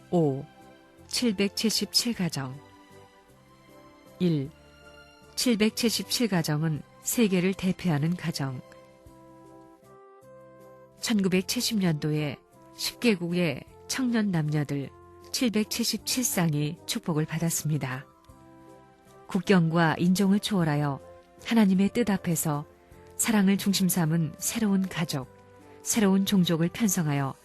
5. 777가정 1. 777가정은 세계를 대표하는 가정. 1970년도에 10개국의 청년 남녀들 777쌍이 축복을 받았습니다. 국경과 인종을 초월하여 하나님의 뜻 앞에서 사랑을 중심 삼은 새로운 가족, 새로운 종족을 편성하여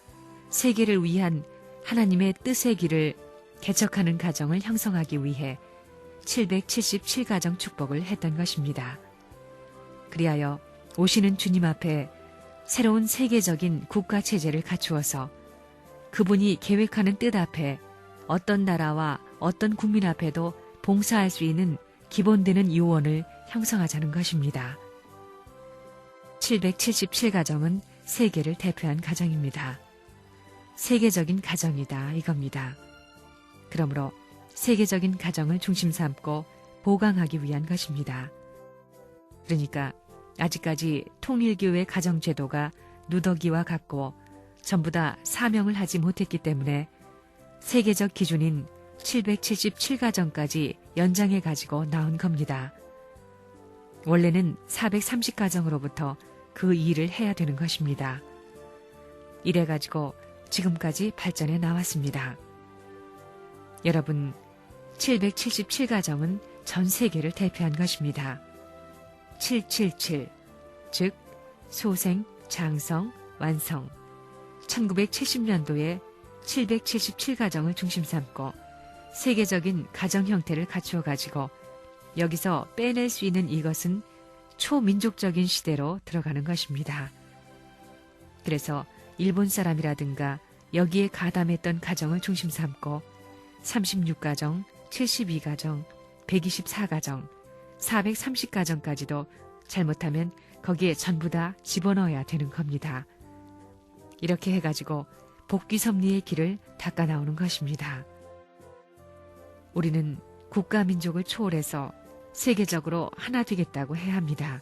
세계를 위한 하나님의 뜻의 길을 개척하는 가정을 형성하기 위해 777가정 축복을 했던 것입니다. 그리하여 오시는 주님 앞에 새로운 세계적인 국가체제를 갖추어서 그분이 계획하는 뜻 앞에 어떤 나라와 어떤 국민 앞에도 봉사할 수 있는 기본되는 요원을 형성하자는 것입니다. 777가정은 세계를 대표한 가정입니다. 세계적인 가정이다 이겁니다. 그러므로 세계적인 가정을 중심 삼고 보강하기 위한 것입니다. 그러니까 아직까지 통일교회 가정제도가 누더기와 같고 전부 다 사명을 하지 못했기 때문에 세계적 기준인 777가정까지 연장해 가지고 나온 겁니다. 원래는 430가정으로부터 그 일을 해야 되는 것입니다. 이래 가지고 지금까지 발전해 나왔습니다. 여러분, 777가정은 전 세계를 대표한 것입니다. 777, 즉 소생, 장성, 완성. 1970년도에 777가정을 중심 삼고 세계적인 가정 형태를 갖추어 가지고 여기서 빼낼 수 있는 이것은 초민족적인 시대로 들어가는 것입니다. 그래서 일본 사람이라든가 여기에 가담했던 가정을 중심 삼고 36가정, 72가정, 124가정, 430가정까지도 잘못하면 거기에 전부 다 집어넣어야 되는 겁니다. 이렇게 해가지고 복귀 섭리의 길을 닦아 나오는 것입니다. 우리는 국가 민족을 초월해서 세계적으로 하나 되겠다고 해야 합니다.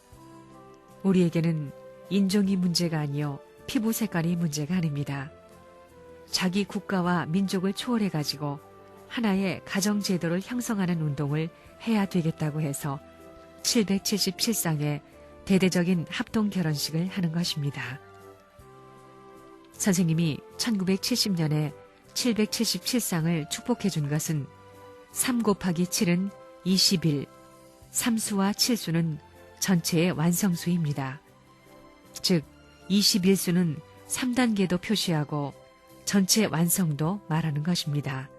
우리에게는 인종이 문제가 아니요 피부 색깔이 문제가 아닙니다. 자기 국가와 민족을 초월해가지고 하나의 가정제도를 형성하는 운동을 해야 되겠다고 해서 777쌍의 대대적인 합동결혼식을 하는 것입니다. 선생님이 1970년에 777쌍을 축복해 준 것은 3 곱하기 7은 21, 3수와 7수는 전체의 완성수입니다. 즉 21수는 3단계도 표시하고 전체 완성도 말하는 것입니다.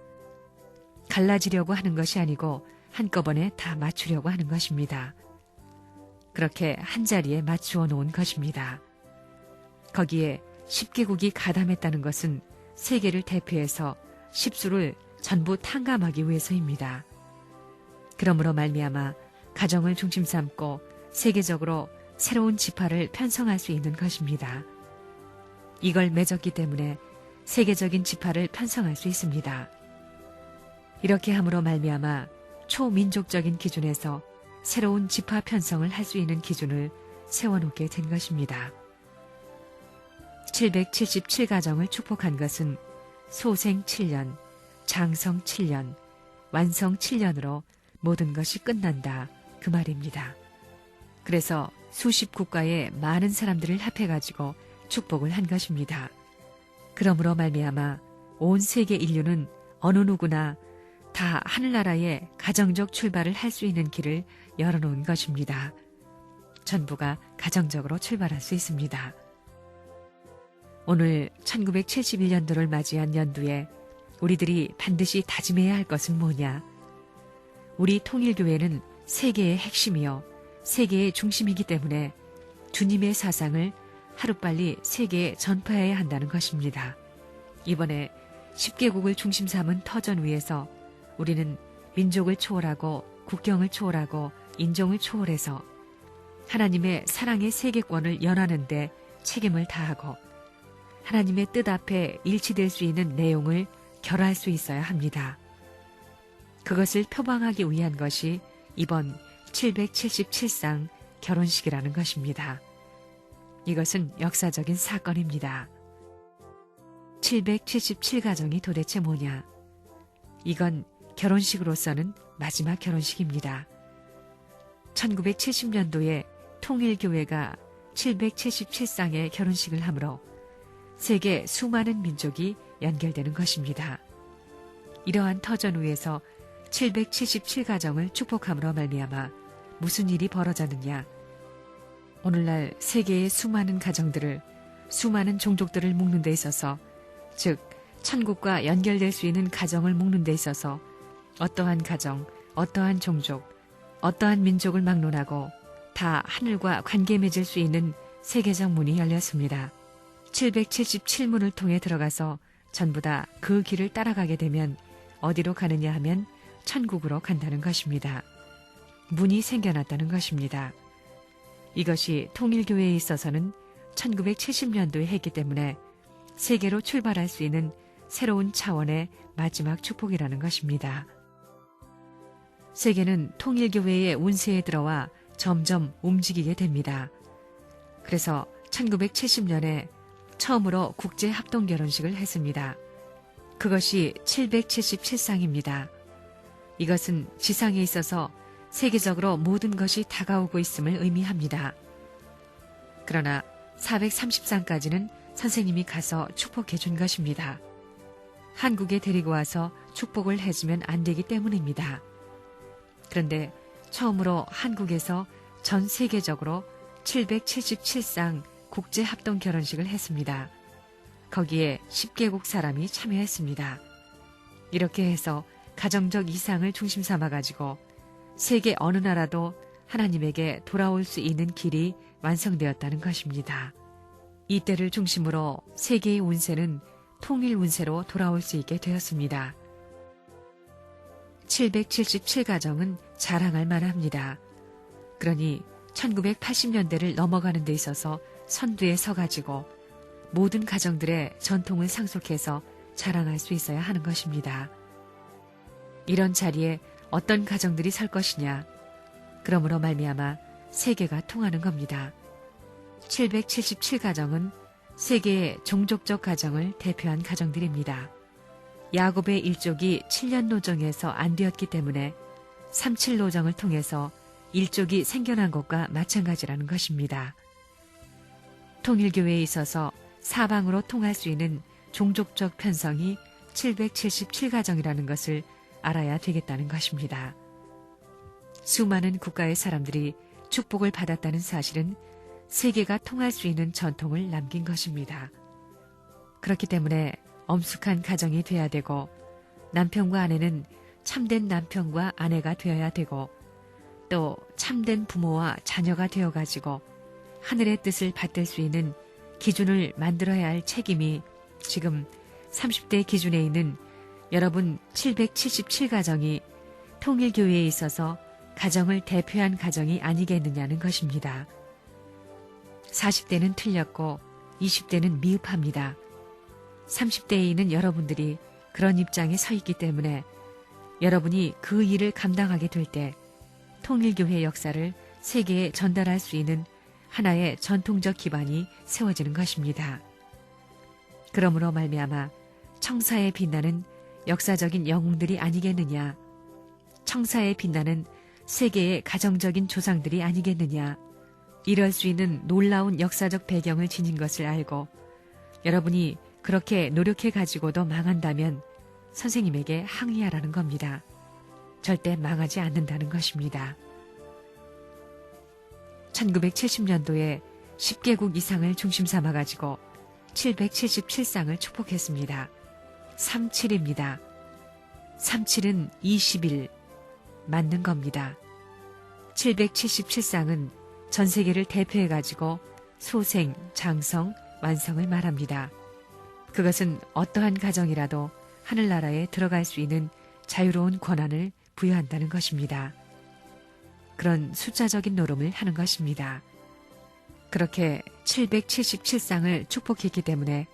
갈라지려고 하는 것이 아니고 한꺼번에 다 맞추려고 하는 것입니다. 그렇게 한자리에 맞추어 놓은 것입니다. 거기에 10개국이 가담했다는 것은 세계를 대표해서 10수를 전부 탕감하기 위해서입니다. 그러므로 말미암아 가정을 중심 삼고 세계적으로 새로운 지파를 편성할 수 있는 것입니다. 이걸 맺었기 때문에 세계적인 지파를 편성할 수 있습니다. 이렇게 함으로 말미암아 초민족적인 기준에서 새로운 지파 편성을 할 수 있는 기준을 세워놓게 된 것입니다. 777가정을 축복한 것은 소생 7년, 장성 7년, 완성 7년으로 모든 것이 끝난다 그 말입니다. 그래서 수십 국가의 많은 사람들을 합해가지고 축복을 한 것입니다. 그러므로 말미암아 온 세계 인류는 어느 누구나 다 하늘나라의 가정적 출발을 할 수 있는 길을 열어놓은 것입니다. 전부가 가정적으로 출발할 수 있습니다. 오늘 1971년도를 맞이한 연두에 우리들이 반드시 다짐해야 할 것은 뭐냐? 우리 통일교회는 세계의 핵심이요 세계의 중심이기 때문에 주님의 사상을 하루빨리 세계에 전파해야 한다는 것입니다. 이번에 10개국을 중심 삼은 터전 위에서 우리는 민족을 초월하고 국경을 초월하고 인종을 초월해서 하나님의 사랑의 세계권을 연하는 데 책임을 다하고 하나님의 뜻 앞에 일치될 수 있는 내용을 결할 수 있어야 합니다. 그것을 표방하기 위한 것이 이번 777쌍 결혼식이라는 것입니다. 이것은 역사적인 사건입니다. 777가정이 도대체 뭐냐? 이건 결혼식으로서는 마지막 결혼식입니다. 1970년도에 통일교회가 777쌍의 결혼식을 하므로 세계 수많은 민족이 연결되는 것입니다. 이러한 터전 위에서 777가정을 축복함으로 말미암아 무슨 일이 벌어졌느냐? 오늘날 세계의 수많은 가정들을, 수많은 종족들을 묶는 데 있어서, 즉 천국과 연결될 수 있는 가정을 묶는 데 있어서 어떠한 가정, 어떠한 종족, 어떠한 민족을 막론하고 다 하늘과 관계 맺을 수 있는 세계적 문이 열렸습니다. 777문을 통해 들어가서 전부 다 그 길을 따라가게 되면 어디로 가느냐 하면 천국으로 간다는 것입니다. 문이 생겨났다는 것입니다. 이것이 통일교회에 있어서는 1970년도에 했기 때문에 세계로 출발할 수 있는 새로운 차원의 마지막 축복이라는 것입니다. 세계는 통일교회의 운세에 들어와 점점 움직이게 됩니다. 그래서 1970년에 처음으로 국제합동결혼식을 했습니다. 그것이 777쌍입니다. 이것은 지상에 있어서 세계적으로 모든 것이 다가오고 있음을 의미합니다. 그러나 430쌍까지는 선생님이 가서 축복해 준 것입니다. 한국에 데리고 와서 축복을 해주면 안 되기 때문입니다. 그런데 처음으로 한국에서 전 세계적으로 777쌍 국제합동 결혼식을 했습니다. 거기에 10개국 사람이 참여했습니다. 이렇게 해서 가정적 이상을 중심 삼아가지고 세계 어느 나라도 하나님에게 돌아올 수 있는 길이 완성되었다는 것입니다. 이때를 중심으로 세계의 운세는 통일 운세로 돌아올 수 있게 되었습니다. 777가정은 자랑할 만합니다. 그러니 1980년대를 넘어가는 데 있어서 선두에 서가지고 모든 가정들의 전통을 상속해서 자랑할 수 있어야 하는 것입니다. 이런 자리에 어떤 가정들이 설 것이냐? 그러므로 말미암아 세계가 통하는 겁니다. 777가정은 세계의 종족적 가정을 대표한 가정들입니다. 야곱의 일족이 7년 노정에서 안 되었기 때문에 37 노정을 통해서 일족이 생겨난 것과 마찬가지라는 것입니다. 통일교회에 있어서 사방으로 통할 수 있는 종족적 편성이 777가정이라는 것을 알아야 되겠다는 것입니다. 수많은 국가의 사람들이 축복을 받았다는 사실은 세계가 통할 수 있는 전통을 남긴 것입니다. 그렇기 때문에 엄숙한 가정이 되어야 되고 남편과 아내는 참된 남편과 아내가 되어야 되고 또 참된 부모와 자녀가 되어가지고 하늘의 뜻을 받들 수 있는 기준을 만들어야 할 책임이 지금 30대 기준에 있는 여러분 777가정이 통일교회에 있어서 가정을 대표한 가정이 아니겠느냐는 것입니다. 40대는 틀렸고 20대는 미흡합니다. 30대에 있는 여러분들이 그런 입장에 서 있기 때문에 여러분이 그 일을 감당하게 될 때 통일교회 역사를 세계에 전달할 수 있는 하나의 전통적 기반이 세워지는 것입니다. 그러므로 말미암아 청사에 빛나는 역사적인 영웅들이 아니겠느냐, 청사에 빛나는 세계의 가정적인 조상들이 아니겠느냐, 이럴 수 있는 놀라운 역사적 배경을 지닌 것을 알고 여러분이 그렇게 노력해가지고도 망한다면 선생님에게 항의하라는 겁니다. 절대 망하지 않는다는 것입니다. 1970년도에 10개국 이상을 중심 삼아가지고 777쌍을 축복했습니다. 37입니다. 37은 20일 맞는 겁니다. 777쌍은 전 세계를 대표해가지고 소생, 장성, 완성을 말합니다. 그것은 어떠한 가정이라도 하늘나라에 들어갈 수 있는 자유로운 권한을 부여한다는 것입니다. 그런 숫자적인 노름을 하는 것입니다. 그렇게 777쌍을 축복했기 때문에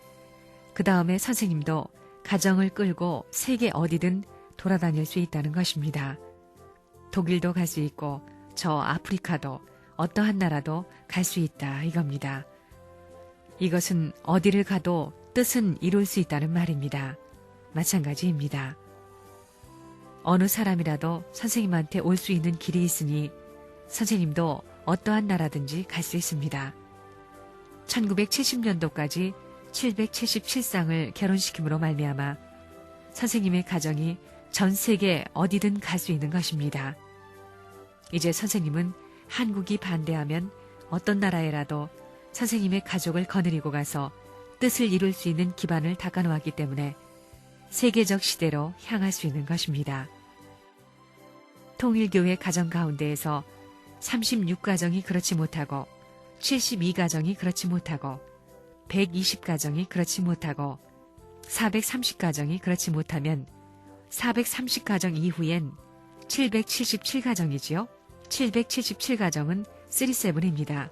그 다음에 선생님도 가정을 끌고 세계 어디든 돌아다닐 수 있다는 것입니다. 독일도 갈 수 있고 저 아프리카도 어떠한 나라도 갈 수 있다 이겁니다. 이것은 어디를 가도 뜻은 이룰 수 있다는 말입니다. 마찬가지입니다. 어느 사람이라도 선생님한테 올 수 있는 길이 있으니 선생님도 어떠한 나라든지 갈 수 있습니다. 1970년도까지 777쌍을 결혼시킴으로 말미암아 선생님의 가정이 전 세계 어디든 갈 수 있는 것입니다. 이제 선생님은 한국이 반대하면 어떤 나라에라도 선생님의 가족을 거느리고 가서 뜻을 이룰 수 있는 기반을 닦아놓았기 때문에 세계적 시대로 향할 수 있는 것입니다. 통일교회 가정 가운데에서 36가정이 그렇지 못하고 72가정이 그렇지 못하고 120가정이 그렇지 못하고 430가정이 그렇지 못하면 430가정 이후엔 777가정이지요. 777가정은 37입니다.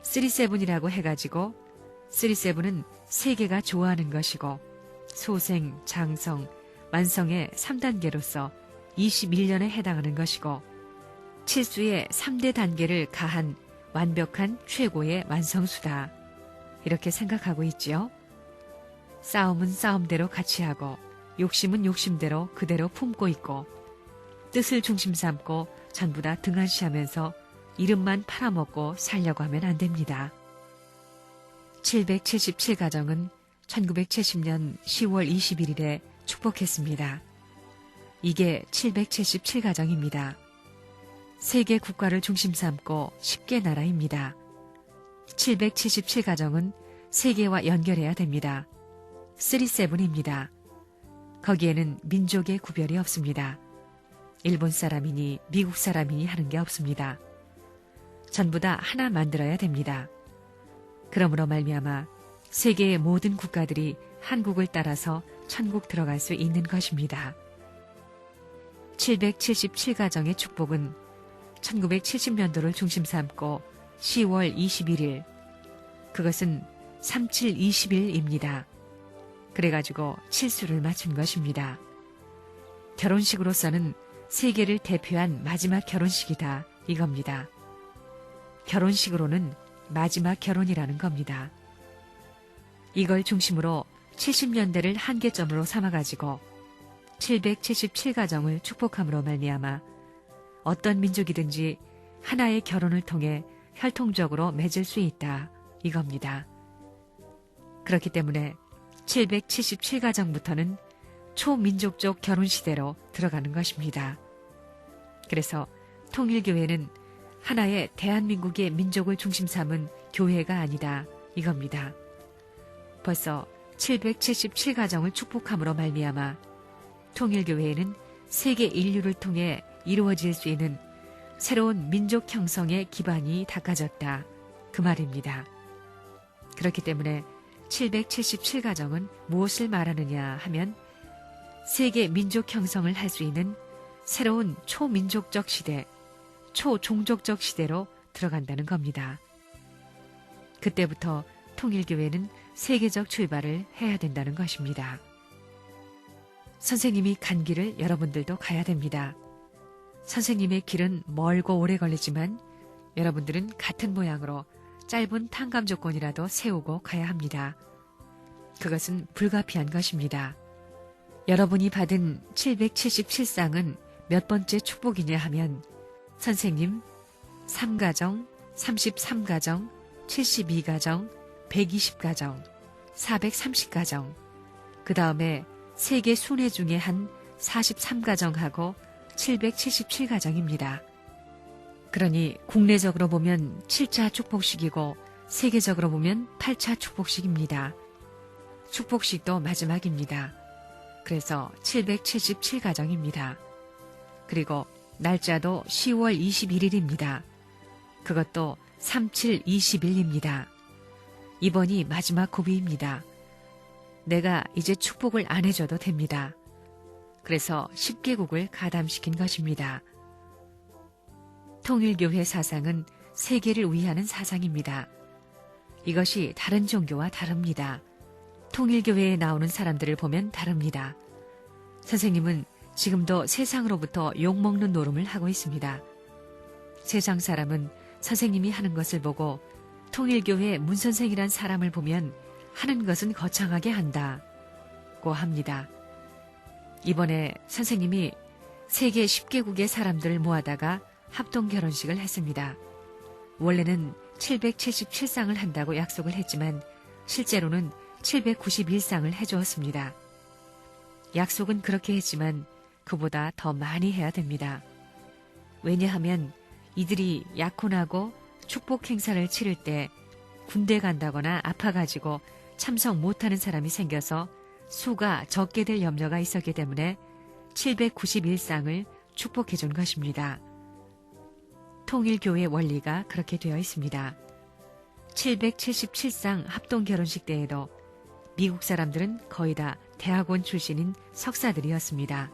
37이라고 해가지고 37은 세계가 좋아하는 것이고 소생, 장성, 완성의 3단계로서 21년에 해당하는 것이고 칠수의 3대 단계를 가한 완벽한 최고의 완성수다. 이렇게 생각하고 있지요. 싸움은 싸움대로 같이 하고 욕심은 욕심대로 그대로 품고 있고 뜻을 중심 삼고 전부 다 등한시하면서 이름만 팔아먹고 살려고 하면 안 됩니다. 777가정은 1970년 10월 21일에 축복했습니다. 이게 777가정입니다. 세계 국가를 중심 삼고 10개 나라입니다. 777가정은 세계와 연결해야 됩니다. 37입니다. 거기에는 민족의 구별이 없습니다. 일본 사람이니 미국 사람이니 하는 게 없습니다. 전부 다 하나 만들어야 됩니다. 그러므로 말미암아 세계의 모든 국가들이 한국을 따라서 천국 들어갈 수 있는 것입니다. 777가정의 축복은 1970년도를 중심 삼고 10월 21일, 그것은 3720일입니다. 그래가지고 칠수를 맞춘 것입니다. 결혼식으로서는 세계를 대표한 마지막 결혼식이다 이겁니다. 결혼식으로는 마지막 결혼이라는 겁니다. 이걸 중심으로 70년대를 한계점으로 삼아가지고 777가정을 축복함으로 말미암아 어떤 민족이든지 하나의 결혼을 통해 혈통적으로 맺을 수 있다 이겁니다. 그렇기 때문에 777가정부터는 초민족적 결혼시대로 들어가는 것입니다. 그래서 통일교회는 하나의 대한민국의 민족을 중심 삼은 교회가 아니다 이겁니다. 벌써 777가정을 축복함으로 말미암아 통일교회에는 세계 인류를 통해 이루어질 수 있는 새로운 민족 형성의 기반이 닦아졌다 그 말입니다. 그렇기 때문에 777가정은 무엇을 말하느냐 하면 세계 민족 형성을 할 수 있는 새로운 초민족적 시대, 초종족적 시대로 들어간다는 겁니다. 그때부터 통일교회는 세계적 출발을 해야 된다는 것입니다. 선생님이 간 길을 여러분들도 가야 됩니다. 선생님의 길은 멀고 오래 걸리지만 여러분들은 같은 모양으로 짧은 탕감 조건이라도 세우고 가야 합니다. 그것은 불가피한 것입니다. 여러분이 받은 777쌍은 몇 번째 축복이냐 하면 선생님 3가정, 33가정, 72가정, 120가정, 430가정, 그 다음에 세계 순회 중에 한 43가정하고 777가정입니다. 그러니 국내적으로 보면 7차 축복식이고 세계적으로 보면 8차 축복식입니다. 축복식도 마지막입니다. 그래서 777가정입니다. 그리고 날짜도 10월 21일입니다. 그것도 3721입니다. 이번이 마지막 고비입니다. 내가 이제 축복을 안 해줘도 됩니다. 그래서 10개국을 가담시킨 것입니다. 통일교회 사상은 세계를 위하는 사상입니다. 이것이 다른 종교와 다릅니다. 통일교회에 나오는 사람들을 보면 다릅니다. 선생님은 지금도 세상으로부터 욕먹는 노름을 하고 있습니다. 세상 사람은 선생님이 하는 것을 보고 통일교회 문선생이란 사람을 보면 하는 것은 거창하게 한다고 합니다. 이번에 선생님이 세계 10개국의 사람들을 모아다가 합동 결혼식을 했습니다. 원래는 777쌍을 한다고 약속을 했지만 실제로는 791쌍을 해주었습니다. 약속은 그렇게 했지만 그보다 더 많이 해야 됩니다. 왜냐하면 이들이 약혼하고 축복 행사를 치를 때 군대 간다거나 아파가지고 참석 못하는 사람이 생겨서 수가 적게 될 염려가 있었기 때문에 791쌍을 축복해 준 것입니다. 통일교회 원리가 그렇게 되어 있습니다. 777쌍 합동 결혼식 때에도 미국 사람들은 거의 다 대학원 출신인 석사들이었습니다.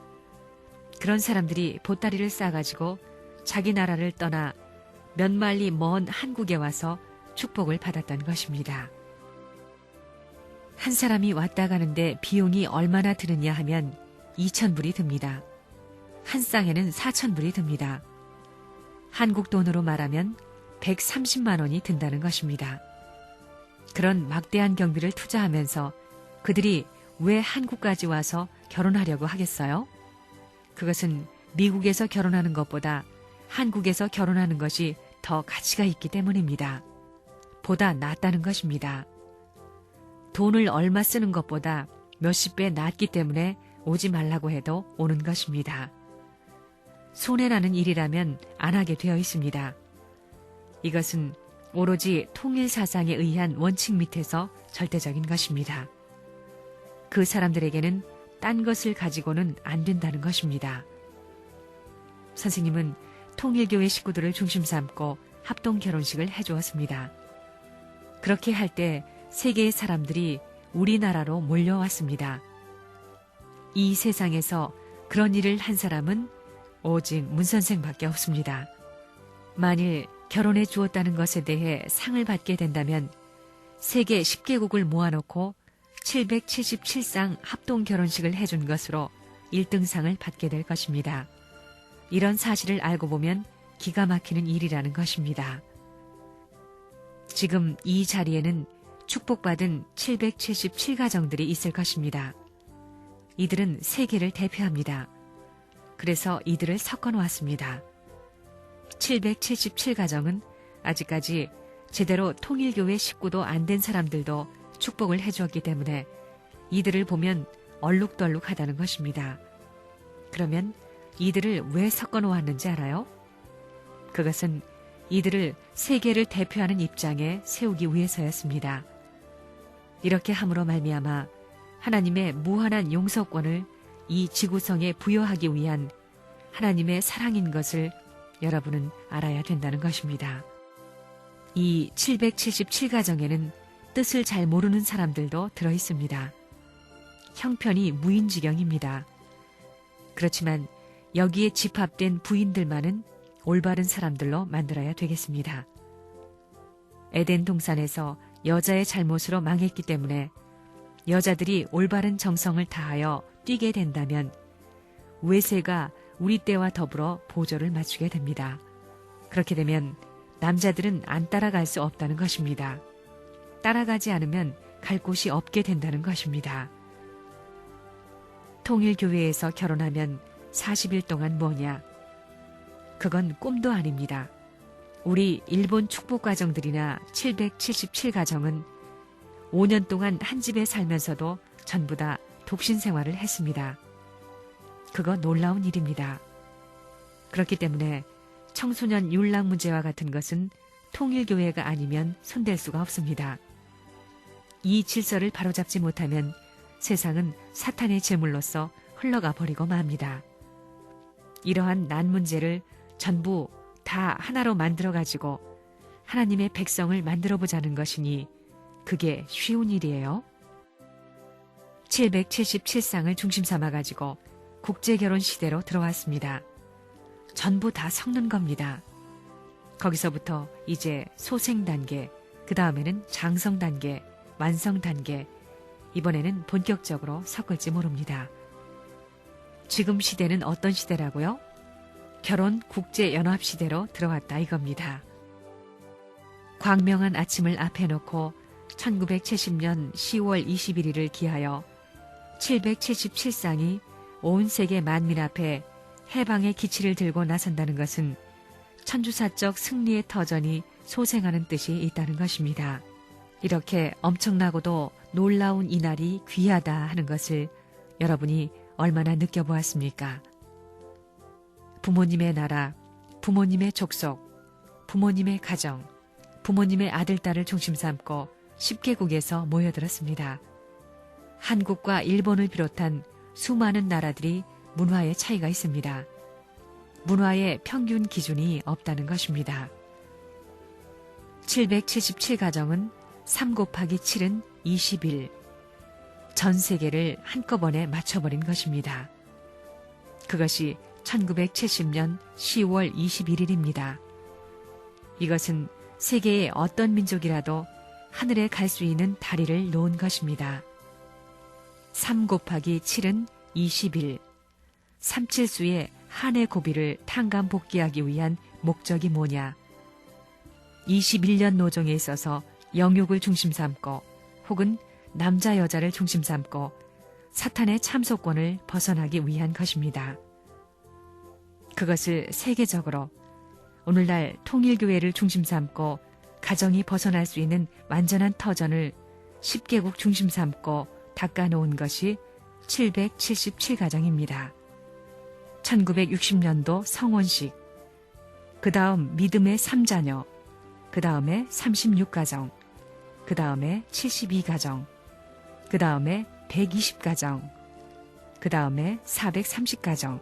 그런 사람들이 보따리를 싸가지고 자기 나라를 떠나 몇 마일리 먼 한국에 와서 축복을 받았던 것입니다. 한 사람이 왔다 가는데 비용이 얼마나 드느냐 하면 2,000불이 듭니다. 한 쌍에는 4,000불이 듭니다. 한국 돈으로 말하면 130만 원이 든다는 것입니다. 그런 막대한 경비를 투자하면서 그들이 왜 한국까지 와서 결혼하려고 하겠어요? 그것은 미국에서 결혼하는 것보다 한국에서 결혼하는 것이 더 가치가 있기 때문입니다. 보다 낫다는 것입니다. 돈을 얼마 쓰는 것보다 몇십 배 낫기 때문에 오지 말라고 해도 오는 것입니다. 손해나는 일이라면 안 하게 되어 있습니다. 이것은 오로지 통일사상에 의한 원칙 밑에서 절대적인 것입니다. 그 사람들에게는 딴 것을 가지고는 안 된다는 것입니다. 선생님은 통일교회 식구들을 중심 삼고 합동 결혼식을 해주었습니다. 그렇게 할 때 세계의 사람들이 우리나라로 몰려왔습니다. 이 세상에서 그런 일을 한 사람은 오직 문선생밖에 없습니다. 만일 결혼해 주었다는 것에 대해 상을 받게 된다면 세계 10개국을 모아놓고 777쌍 합동 결혼식을 해준 것으로 1등상을 받게 될 것입니다. 이런 사실을 알고 보면 기가 막히는 일이라는 것입니다. 지금 이 자리에는 축복받은 777가정들이 있을 것입니다. 이들은 세계를 대표합니다. 그래서 이들을 섞어 놓았습니다. 777가정은 아직까지 제대로 통일교회 식구도 안 된 사람들도 축복을 해주었기 때문에 이들을 보면 얼룩덜룩하다는 것입니다. 그러면 이들을 왜 섞어 놓았는지 알아요? 그것은 이들을 세계를 대표하는 입장에 세우기 위해서였습니다. 이렇게 함으로 말미암아 하나님의 무한한 용서권을 이 지구성에 부여하기 위한 하나님의 사랑인 것을 여러분은 알아야 된다는 것입니다. 이 777가정에는 뜻을 잘 모르는 사람들도 들어있습니다. 형편이 무인지경입니다. 그렇지만 여기에 집합된 부인들만은 올바른 사람들로 만들어야 되겠습니다. 에덴 동산에서 여자의 잘못으로 망했기 때문에 여자들이 올바른 정성을 다하여 뛰게 된다면 외세가 우리 때와 더불어 보조를 맞추게 됩니다. 그렇게 되면 남자들은 안 따라갈 수 없다는 것입니다. 따라가지 않으면 갈 곳이 없게 된다는 것입니다. 통일교회에서 결혼하면 40일 동안 뭐냐? 그건 꿈도 아닙니다. 우리 일본 축복가정들이나 777가정은 5년 동안 한 집에 살면서도 전부 다 독신 생활을 했습니다. 그거 놀라운 일입니다. 그렇기 때문에 청소년 윤락 문제와 같은 것은 통일교회가 아니면 손댈 수가 없습니다. 이 질서를 바로잡지 못하면 세상은 사탄의 제물로서 흘러가 버리고 맙니다. 이러한 난 문제를 전부 다 하나로 만들어가지고 하나님의 백성을 만들어보자는 것이니 그게 쉬운 일이에요. 777쌍을 중심 삼아가지고 국제결혼 시대로 들어왔습니다. 전부 다 섞는 겁니다. 거기서부터 이제 소생 단계, 그 다음에는 장성 단계, 완성 단계, 이번에는 본격적으로 섞을지 모릅니다. 지금 시대는 어떤 시대라고요? 결혼 국제연합 시대로 들어왔다 이겁니다. 광명한 아침을 앞에 놓고 1970년 10월 21일을 기하여 777쌍이 온 세계 만민 앞에 해방의 기치를 들고 나선다는 것은 천주사적 승리의 터전이 소생하는 뜻이 있다는 것입니다. 이렇게 엄청나고도 놀라운 이날이 귀하다 하는 것을 여러분이 얼마나 느껴보았습니까? 부모님의 나라, 부모님의 족속, 부모님의 가정, 부모님의 아들, 딸을 중심 삼고 10개국에서 모여들었습니다. 한국과 일본을 비롯한 수많은 나라들이 문화의 차이가 있습니다. 문화의 평균 기준이 없다는 것입니다. 777가정은 3 곱하기 7은 21. 전 세계를 한꺼번에 맞춰버린 것입니다. 그것이 1970년 10월 21일입니다. 이것은 세계의 어떤 민족이라도 하늘에 갈 수 있는 다리를 놓은 것입니다. 3 곱하기 7은 21. 삼칠수의 한해 고비를 탕감복귀하기 위한 목적이 뭐냐? 21년 노정에 있어서 영욕을 중심 삼고 혹은 남자 여자를 중심 삼고 사탄의 참소권을 벗어나기 위한 것입니다. 그것을 세계적으로 오늘날 통일교회를 중심 삼고 가정이 벗어날 수 있는 완전한 터전을 10개국 중심 삼고 닦아놓은 것이 777가정입니다. 1960년도 성혼식, 그 다음 믿음의 3자녀, 그 다음에 36가정, 그 다음에 72가정, 그 다음에 120가정, 그 다음에 430가정,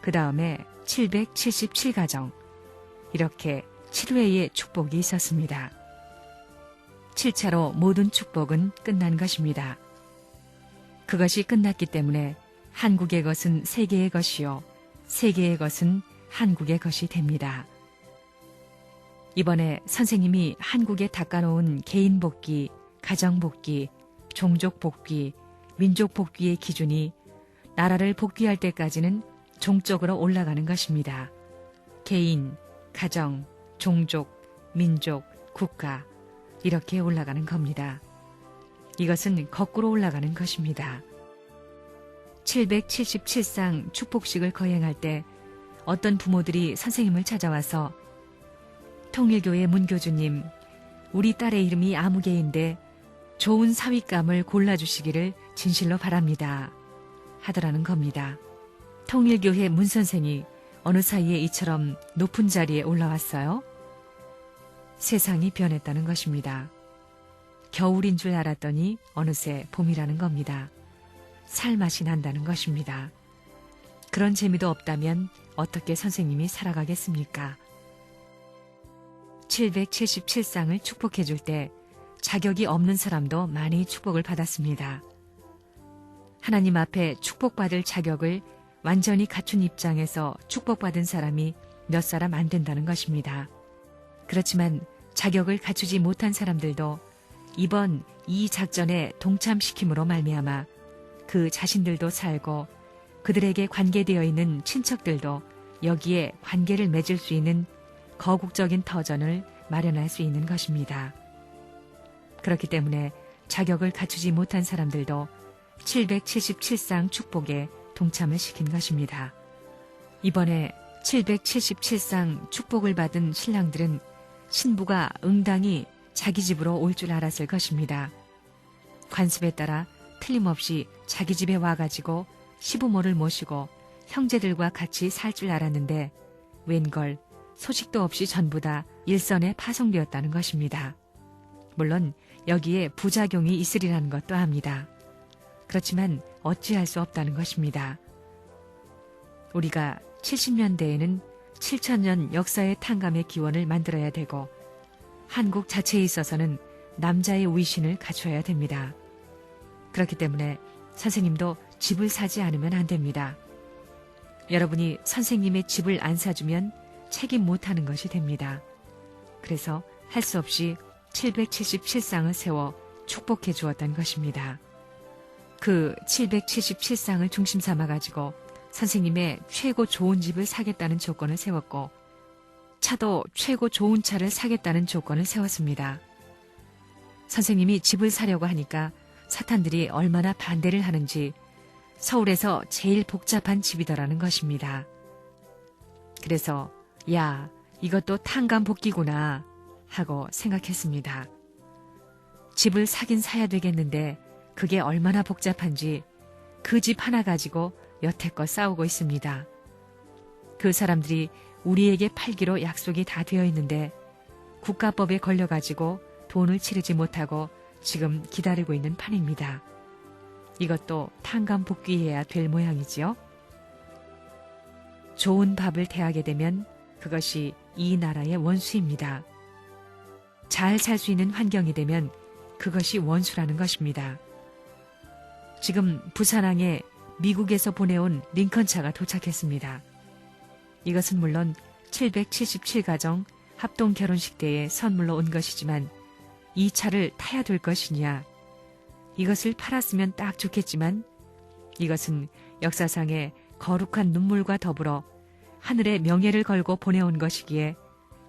그 다음에 777가정, 이렇게 7회의 축복이 있었습니다. 7차로 모든 축복은 끝난 것입니다. 그것이 끝났기 때문에 한국의 것은 세계의 것이요, 세계의 것은 한국의 것이 됩니다. 이번에 선생님이 한국에 닦아놓은 개인 복귀, 가정 복귀, 종족 복귀, 민족 복귀의 기준이 나라를 복귀할 때까지는 종적으로 올라가는 것입니다. 개인, 가정, 종족, 민족, 국가 이렇게 올라가는 겁니다. 이것은 거꾸로 올라가는 것입니다. 777상 축복식을 거행할 때 어떤 부모들이 선생님을 찾아와서 통일교회 문교주님, 우리 딸의 이름이 아무개인데 좋은 사윗감을 골라주시기를 진실로 바랍니다. 하더라는 겁니다. 통일교회 문선생이 어느 사이에 이처럼 높은 자리에 올라왔어요? 세상이 변했다는 것입니다. 겨울인 줄 알았더니 어느새 봄이라는 겁니다. 살맛이 난다는 것입니다. 그런 재미도 없다면 어떻게 선생님이 살아가겠습니까? 777쌍을 축복해 줄 때 자격이 없는 사람도 많이 축복을 받았습니다. 하나님 앞에 축복받을 자격을 완전히 갖춘 입장에서 축복받은 사람이 몇 사람 안 된다는 것입니다. 그렇지만 자격을 갖추지 못한 사람들도 이번 이 작전에 동참시킴으로 말미암아 그 자신들도 살고 그들에게 관계되어 있는 친척들도 여기에 관계를 맺을 수 있는 거국적인 터전을 마련할 수 있는 것입니다. 그렇기 때문에 자격을 갖추지 못한 사람들도 777상 축복에 동참을 시킨 것입니다. 이번에 777상 축복을 받은 신랑들은 신부가 응당히 자기 집으로 올 줄 알았을 것입니다. 관습에 따라 틀림없이 자기 집에 와가지고 시부모를 모시고 형제들과 같이 살 줄 알았는데 웬걸 소식도 없이 전부 다 일선에 파송되었다는 것입니다. 물론 여기에 부작용이 있으리라는 것도 압니다. 그렇지만 어찌할 수 없다는 것입니다. 우리가 70년대에는 7천년 역사의 탕감의 기원을 만들어야 되고 한국 자체에 있어서는 남자의 위신을 갖춰야 됩니다. 그렇기 때문에 선생님도 집을 사지 않으면 안 됩니다. 여러분이 선생님의 집을 안 사주면 책임 못하는 것이 됩니다. 그래서 할 수 없이 777쌍을 세워 축복해 주었던 것입니다. 그 777쌍을 중심 삼아가지고 선생님의 최고 좋은 집을 사겠다는 조건을 세웠고 차도 최고 좋은 차를 사겠다는 조건을 세웠습니다. 선생님이 집을 사려고 하니까 사탄들이 얼마나 반대를 하는지 서울에서 제일 복잡한 집이더라는 것입니다. 그래서 야, 이것도 탕감복귀구나 하고 생각했습니다. 집을 사긴 사야 되겠는데 그게 얼마나 복잡한지 그 집 하나 가지고 여태껏 싸우고 있습니다. 그 사람들이 우리에게 팔기로 약속이 다 되어 있는데 국가법에 걸려가지고 돈을 치르지 못하고 지금 기다리고 있는 판입니다. 이것도 탕감복귀해야 될 모양이지요. 좋은 밥을 대하게 되면 그것이 이 나라의 원수입니다. 잘 살 수 있는 환경이 되면 그것이 원수라는 것입니다. 지금 부산항에 미국에서 보내온 링컨차가 도착했습니다. 이것은 물론 777가정 합동 결혼식 때에 선물로 온 것이지만 이 차를 타야 될 것이냐, 이것을 팔았으면 딱 좋겠지만 이것은 역사상의 거룩한 눈물과 더불어 하늘의 명예를 걸고 보내온 것이기에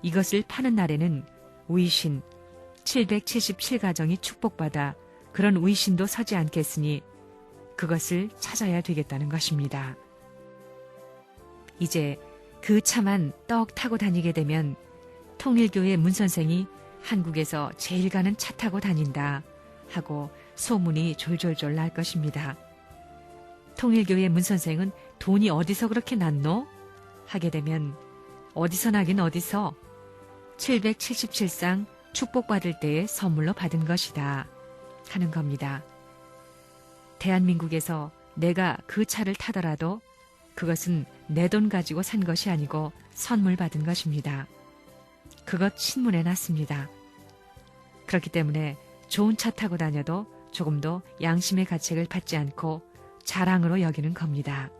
이것을 파는 날에는 위신 777가정이 축복받아 그런 위신도 서지 않겠으니 그것을 찾아야 되겠다는 것입니다. 이제 그 차만 떡 타고 다니게 되면 통일교회 문선생이 한국에서 제일 가는 차 타고 다닌다 하고 소문이 졸졸졸 날 것입니다. 통일교회 문선생은 돈이 어디서 그렇게 났노? 하게 되면 어디서 나긴 어디서 777상 축복받을 때에 선물로 받은 것이다 하는 겁니다. 대한민국에서 내가 그 차를 타더라도 그것은 내 돈 가지고 산 것이 아니고 선물 받은 것입니다. 그것 신문에 났습니다. 그렇기 때문에 좋은 차 타고 다녀도 조금도 양심의 가책을 받지 않고 자랑으로 여기는 겁니다.